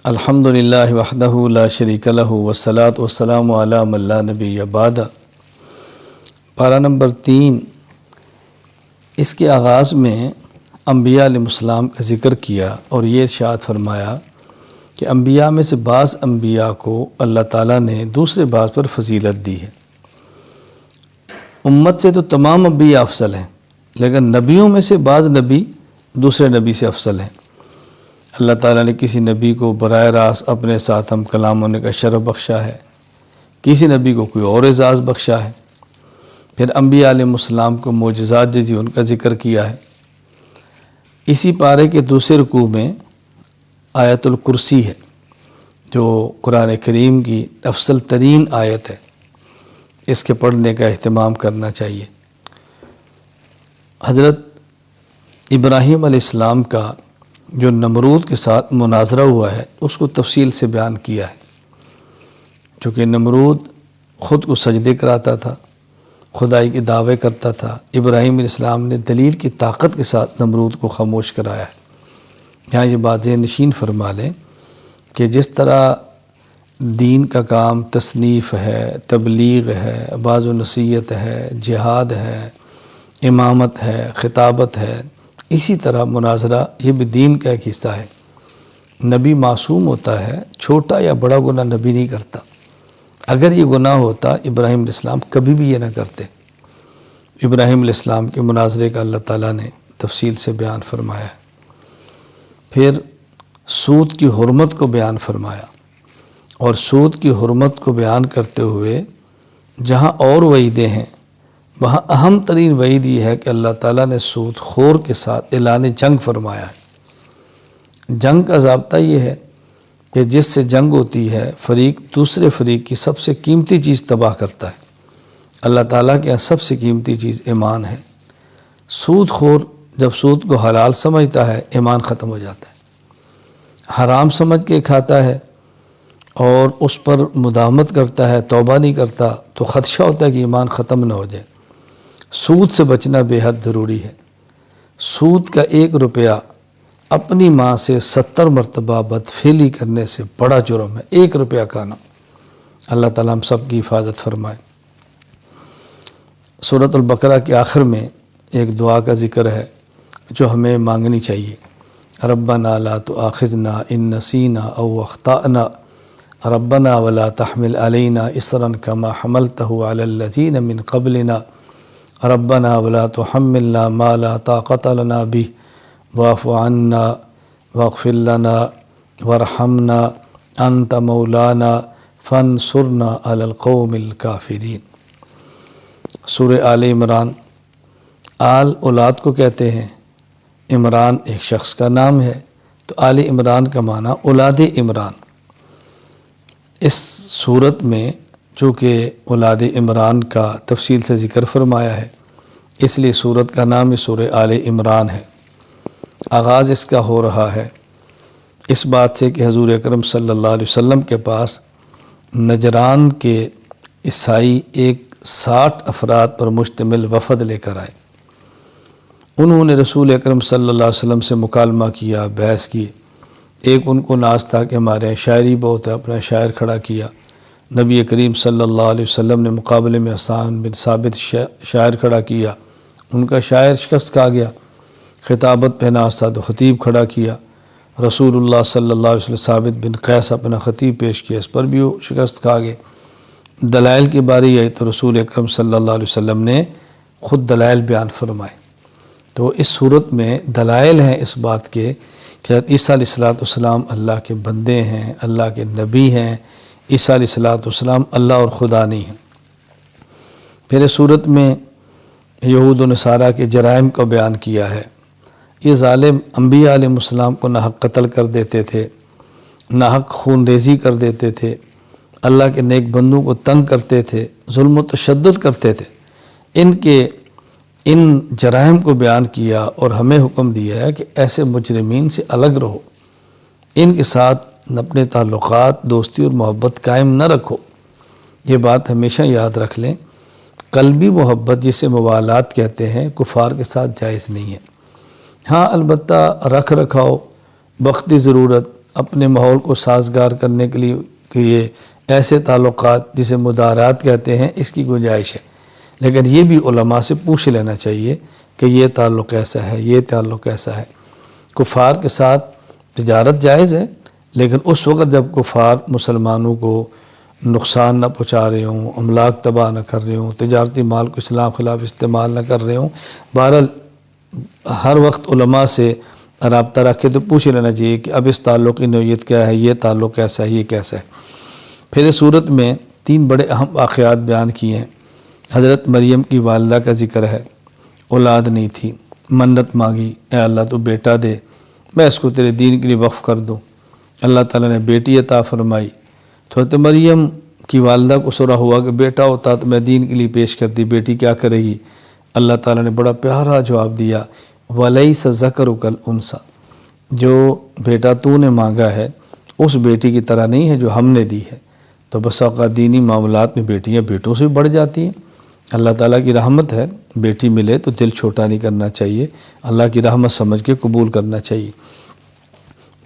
الحمدللہ وحدہ لا شریک لہ والصلاۃ والسلام علی من لا نبی بعد۔ پارہ نمبر 3، اس کے آغاز میں انبیاء علیہ السلام کا ذکر کیا اور یہ ارشاد فرمایا کہ انبیاء میں سے بعض انبیاء کو اللہ تعالیٰ نے دوسرے بعض پر فضیلت دی ہے۔ امت سے تو تمام انبیاء افضل ہیں، لیکن نبیوں میں سے بعض نبی دوسرے نبی سے افضل ہیں۔ اللہ تعالیٰ نے کسی نبی کو براہ راست اپنے ساتھ ہم کلام ہونے کا شرف بخشا ہے، کسی نبی کو کوئی اور اعزاز بخشا ہے۔ پھر انبیاء علیہ السلام کو معجزات جیسی ان کا ذکر کیا ہے۔ اسی پارے کے دوسرے رکوع میں آیت الکرسی ہے، جو قرآن کریم کی افضل ترین آیت ہے۔ اس کے پڑھنے کا اہتمام کرنا چاہیے۔ حضرت ابراہیم علیہ السلام کا جو نمرود کے ساتھ مناظرہ ہوا ہے اس کو تفصیل سے بیان کیا ہے، چونکہ نمرود خود کو سجدے کراتا تھا، خدائی کے دعوے کرتا تھا۔ ابراہیم علیہ السلام نے دلیل کی طاقت کے ساتھ نمرود کو خاموش کرایا ہے۔ یہاں یہ بات ذہن نشین فرما لیں کہ جس طرح دین کا کام تصنیف ہے، تبلیغ ہے، واعظ و نصیحت ہے، جہاد ہے، امامت ہے، خطابت ہے، اسی طرح مناظرہ یہ بھی دین کا ایک حصہ ہے۔ نبی معصوم ہوتا ہے، چھوٹا یا بڑا گناہ نبی نہیں کرتا۔ اگر یہ گناہ ہوتا ابراہیم علیہ السلام کبھی بھی یہ نہ کرتے۔ ابراہیم علیہ السلام کے مناظرے کا اللہ تعالیٰ نے تفصیل سے بیان فرمایا ہے۔ پھر سود کی حرمت کو بیان فرمایا، اور سود کی حرمت کو بیان کرتے ہوئے جہاں اور وعیدیں ہیں وہاں اہم ترین وعید یہ ہے کہ اللہ تعالیٰ نے سود خور کے ساتھ اعلان جنگ فرمایا ہے۔ جنگ کا ضابطہ یہ ہے کہ جس سے جنگ ہوتی ہے فریق دوسرے فریق کی سب سے قیمتی چیز تباہ کرتا ہے۔ اللہ تعالیٰ کے یہاں سب سے قیمتی چیز ایمان ہے۔ سود خور جب سود کو حلال سمجھتا ہے ایمان ختم ہو جاتا ہے۔ حرام سمجھ کے کھاتا ہے اور اس پر مداومت کرتا ہے، توبہ نہیں کرتا، تو خدشہ ہوتا ہے کہ ایمان ختم نہ ہو جائے۔ سود سے بچنا بے حد ضروری ہے۔ سود کا 1 روپیہ اپنی ماں سے 70 مرتبہ بدفعلی کرنے سے بڑا جرم ہے۔ 1 روپیہ کھانا۔ اللہ تعالیٰ ہم سب کی حفاظت فرمائے۔ سورۃ البقرہ کے آخر میں ایک دعا کا ذکر ہے جو ہمیں مانگنی چاہیے۔ ربنا لا تؤاخذنا ان نسینا او اخطأنا ربنا ولا تحمل علینا اصرا کما حملتہ علی الذین من قبلنا ربنا ولا تحملنا ما لا طاقت لنا به واعف عنا واغفر لنا وارحمنا انت مولانا فانصرنا علی القوم الکافرین۔ سورہ آل عمران۔ آل اولاد کو کہتے ہیں، عمران ایک شخص کا نام ہے، تو آل عمران کا معنی اولاد عمران۔ اس صورت میں چونکہ اولاد عمران کا تفصیل سے ذکر فرمایا ہے، اس لیے سورت کا نام ہی سورہ آل عمران ہے۔ آغاز اس کا ہو رہا ہے اس بات سے کہ حضور اکرم صلی اللہ علیہ وسلم کے پاس نجران کے عیسائی ایک 60 افراد پر مشتمل وفد لے کر آئے۔ انہوں نے رسول اکرم صلی اللہ علیہ وسلم سے مکالمہ کیا، بحث کی۔ ایک ان کو ناز تھا کہ ہمارے یہاں شاعری بہت ہے، اپنا شاعر کھڑا کیا۔ نبی کریم صلی اللہ علیہ وسلم نے مقابلے میں حسان بن ثابت شاعر کھڑا کیا، ان کا شاعر شکست کھا گیا۔ خطابت پہ ناز تھا تو خطیب کھڑا کیا۔ رسول اللہ صلی اللہ علیہ وسلم ثابت بن قیس اپنا خطیب پیش کیا، اس پر بھی وہ شکست کھا گئے۔ دلائل کی باری آئی تو رسول اکرم صلی اللہ علیہ وسلم نے خود دلائل بیان فرمائے۔ تو اس صورت میں دلائل ہیں اس بات کے کہ عیسیٰ علیہ السلام اللہ کے بندے ہیں، اللہ کے نبی ہیں۔ عیسیٰ علیہ السلام اللہ اور خدا نہیں ہیں۔ پھر اس صورت میں یہود و نصارہ کے جرائم کو بیان کیا ہے۔ یہ ظالم انبیاء علیہ السلام کو ناحق قتل کر دیتے تھے، ناحق خون ریزی کر دیتے تھے، اللہ کے نیک بندوں کو تنگ کرتے تھے، ظلم و تشدد کرتے تھے۔ ان جرائم کو بیان کیا اور ہمیں حکم دیا ہے کہ ایسے مجرمین سے الگ رہو، ان کے ساتھ اپنے تعلقات، دوستی اور محبت قائم نہ رکھو۔ یہ بات ہمیشہ یاد رکھ لیں، قلبی محبت جسے موالات کہتے ہیں کفار کے ساتھ جائز نہیں ہے۔ ہاں البتہ رکھ رکھاؤ، وقتی ضرورت، اپنے ماحول کو سازگار کرنے کے لیے کہ یہ ایسے تعلقات جسے مدارات کہتے ہیں اس کی گنجائش ہے، لیکن یہ بھی علماء سے پوچھ لینا چاہیے کہ یہ تعلق کیسا ہے، یہ تعلق کیسا ہے۔ کفار کے ساتھ تجارت جائز ہے، لیکن اس وقت جب کفار مسلمانوں کو نقصان نہ پہنچا رہے ہوں، املاک تباہ نہ کر رہے ہوں، تجارتی مال کو اسلام خلاف استعمال نہ کر رہے ہوں، بہرحال ہر وقت علماء سے رابطہ رکھے تو پوچھ لینا چاہیے کہ اب اس تعلق کی نوعیت کیا ہے، یہ تعلق کیسا ہے، یہ کیسا ہے۔ پھر اس صورت میں 3 بڑے اہم واقعات بیان کیے ہیں۔ حضرت مریم کی والدہ کا ذکر ہے، اولاد نہیں تھی، منت مانگی، اے اللہ تو بیٹا دے، میں اس کو تیرے دین کے لیے وقف کر دوں۔ اللہ تعالیٰ نے بیٹی عطا فرمائی۔ تو حضرت مریم کی والدہ کو سرا ہوا کہ بیٹا ہوتا تو میں دین کے لیے پیش کرتی، بیٹی کیا کرے گی؟ اللہ تعالیٰ نے بڑا پیارا جواب دیا، وَلَيْسَ الذَّكَرُ كَالْأُنثىٰ، جو بیٹا تو نے مانگا ہے اس بیٹی کی طرح نہیں ہے جو ہم نے دی ہے۔ تو بس اوقات دینی معاملات میں بیٹیاں بیٹوں سے بھی بڑھ جاتی ہیں۔ اللہ تعالیٰ کی رحمت ہے، بیٹی ملے تو دل چھوٹا نہیں کرنا چاہیے، اللہ کی رحمت سمجھ کے قبول کرنا چاہیے۔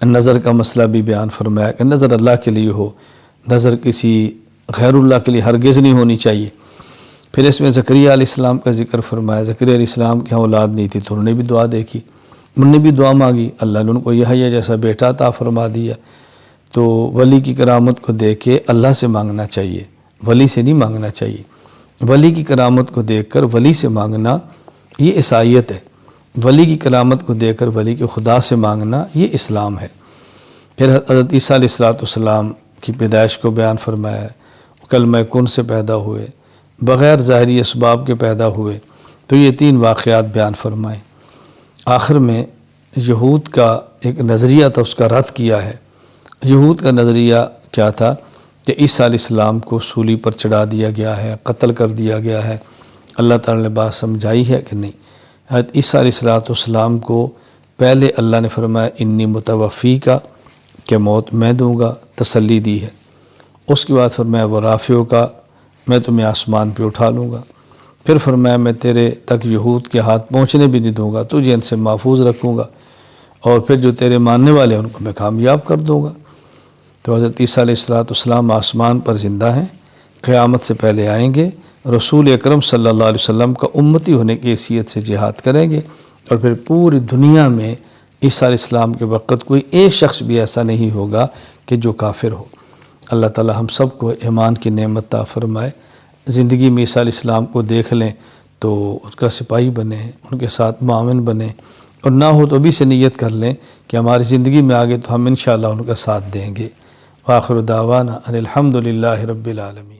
نظر کا مسئلہ بھی بیان فرمایا کہ نظر اللہ کے لیے ہو، نظر کسی غیر اللہ کے لیے ہرگز نہیں ہونی چاہیے۔ پھر اس میں زکریا علیہ السلام کا ذکر فرمایا، زکریا علیہ السلام کی اولاد نہیں تھی تو انہوں نے بھی دعا دیکھی، انہوں نے بھی دعا مانگی، اللہ نے ان کو یحییٰ جیسا بیٹا عطا فرما دیا۔ تو ولی کی کرامت کو دیکھ کے اللہ سے مانگنا چاہیے، ولی سے نہیں مانگنا چاہیے۔ ولی کی کرامت کو دیکھ کر ولی سے مانگنا یہ عیسائیت ہے، ولی کی کرامت کو دیکھ کر ولی کے خدا سے مانگنا یہ اسلام ہے۔ پھر حضرت عیسیٰ علیہ السلام کی پیدائش کو بیان فرمایا ہے، کلمہ کن سے پیدا ہوئے، بغیر ظاہری اسباب کے پیدا ہوئے۔ تو یہ 3 واقعات بیان فرمائے۔ آخر میں یہود کا ایک نظریہ تھا، اس کا رد کیا ہے۔ یہود کا نظریہ کیا تھا کہ عیسیٰ علیہ السلام کو سولی پر چڑھا دیا گیا ہے، قتل کر دیا گیا ہے۔ اللہ تعالیٰ نے بات سمجھائی ہے کہ نہیں؟ حضرت عیسیٰ علیہ السلام کو پہلے اللہ نے فرمایا انی متوفی کا، کہ موت میں دوں گا، تسلی دی ہے۔ اس کے بعد فرمایا ورافعو کا، میں تمہیں آسمان پہ اٹھا لوں گا۔ پھر فرمایا میں تیرے تک یہود کے ہاتھ پہنچنے بھی نہیں دوں گا، تجھے ان سے محفوظ رکھوں گا، اور پھر جو تیرے ماننے والے ہیں ان کو میں کامیاب کر دوں گا۔ تو حضرت عیسیٰ علیہ السلام آسمان پر زندہ ہیں، قیامت سے پہلے آئیں گے، رسول اکرم صلی اللہ علیہ وسلم کا امتی ہونے کی حیثیت سے جہاد کریں گے، اور پھر پوری دنیا میں عیسیٰ علیہ السلام کے وقت کوئی ایک شخص بھی ایسا نہیں ہوگا کہ جو کافر ہو۔ اللہ تعالی ہم سب کو ایمان کی نعمت عطا فرمائے، زندگی میں عیسیٰ علیہ السلام کو دیکھ لیں تو اس کا سپاہی بنیں، ان کے ساتھ معاون بنیں، اور نہ ہو تو ابھی سے نیت کر لیں کہ ہماری زندگی میں آگے تو ہم انشاءاللہ ان کا ساتھ دیں گے۔ وآخر دعوانا ان الحمد للہ رب العالمین۔